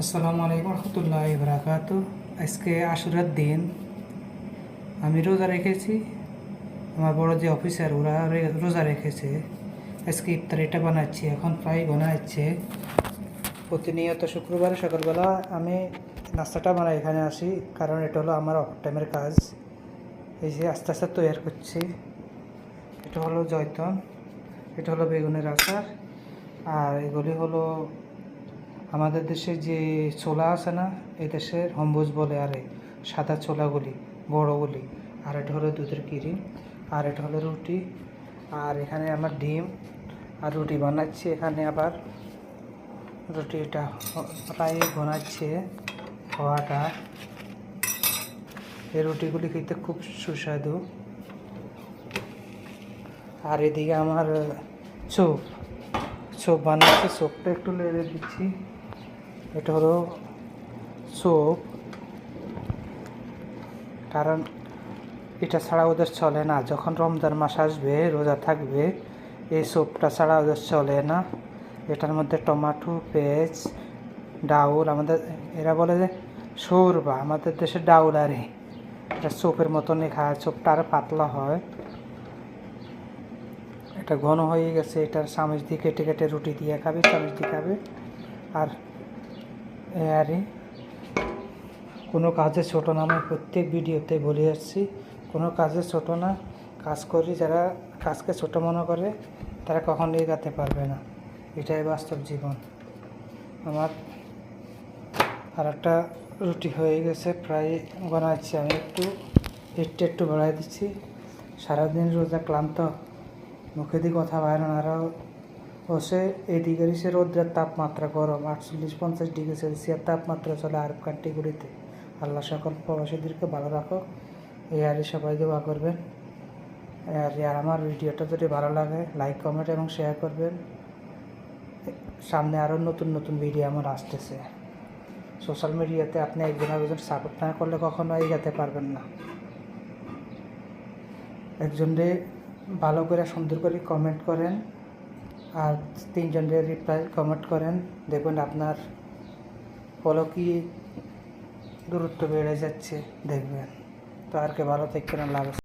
আসসালামু আলাইকুম রহমতুল্লাহি বারাকাতু। আজকে আশুরার দিন, আমি রোজা রেখেছি। আমার বড় যে অফিসার ওরা রোজা রেখেছে। আজকে ইফতারিটা বানাচ্ছি, এখন প্রায় বানাচ্ছে। প্রতিনিয়ত শুক্রবারে সকালবেলা আমি নাস্তাটা বানাই, এখানে আসি, কারণ এটা হলো আমার অফ টাইমের কাজ। এই যে আস্তে আস্তে তৈরি করছি। এটা হলো জয়তন, এটা হলো বেগুনের আচার, আর এগুলি হলো আমাদের দেশে যে ছোলা আছে না, এই দেশের হম্বুজ বলে, আর এই সাদা ছোলাগুলি বড়গুলি। আর এটা হলো দুধের ক্রিম, আর এটা হলো রুটি, আর এখানে আমার ডিম আর রুটি বানাচ্ছি। এখানে আবার রুটিটা প্রায় বানাচ্ছে হওয়াটা। এই রুটিগুলি খেতে খুব সুস্বাদু। আর এদিকে আমার চোপ চোপ বানাচ্ছে, চোপটা একটু লেড়ে দিচ্ছি। এটা হলো চোপ, কারণ এটা ছাড়া ওদের চলে না। যখন রমজান মাস আসবে, রোজা থাকবে, এই স্যুপটা ছাড়া ওদের চলে না। এটার মধ্যে টমেটো, পেঁয়াজ, ডাউল, আমাদের এরা বলে যে শোরবা, আমাদের দেশে ডাউল। আর এটা স্যুপের মতনই খায়, স্যুপটা আরও পাতলা হয়। এটা ঘন হয়ে গেছে, এটার চামচ দিয়ে কেটে কেটে রুটি দিয়ে খাবে, চামচ দিয়ে খাবে। আর আরে কোনো কাজে ছোটো না, আমি প্রত্যেক ভিডিওতে বলে আসছি, কোনো কাজে ছোটো না। কাজ করি, যারা কাজকে ছোটো মনে করে তারা কখনোই এগাতে পারবে না। এটাই বাস্তব জীবন। আমার আর একটা রুটি হয়ে গেছে, প্রায় বানাচ্ছি। আমি একটু বাড়াই দিচ্ছি। সারাদিন রোজা ক্লান্ত, মুখে দিয়ে কথা বাইরে না। আরও বসে এদিকে সে রোদ্রের তাপমাত্রা গরম, 48-50 ডিগ্রি সেলসিয়াস তাপমাত্রা চলে আরব কান্ট্রিগুলিতে। আল্লাহ সকল প্রবাসীদেরকে ভালো রাখো, এই আর সবাই দোয়া করবেন। আর আমার ভিডিওটা যদি ভালো লাগে, লাইক, কমেন্ট এবং শেয়ার করবেন। সামনে আরও নতুন নতুন ভিডিও আমার আসতেছে। সোশ্যাল মিডিয়াতে আপনি একজন আরেকজন সাপোর্ট না করলে কখনো এগাতে পারবেন না। একজনরে ভালো করে সুন্দর করে কমেন্ট করেন, আর 3জনের রিপ্লাই কমেন্ট করেন, দেখবেন আপনার ফলো কি দূরত্ব বেড়ে যাচ্ছে, দেখবেন। তো আর কে ভালো থাকবেন, আল্লাহ হাফেজ।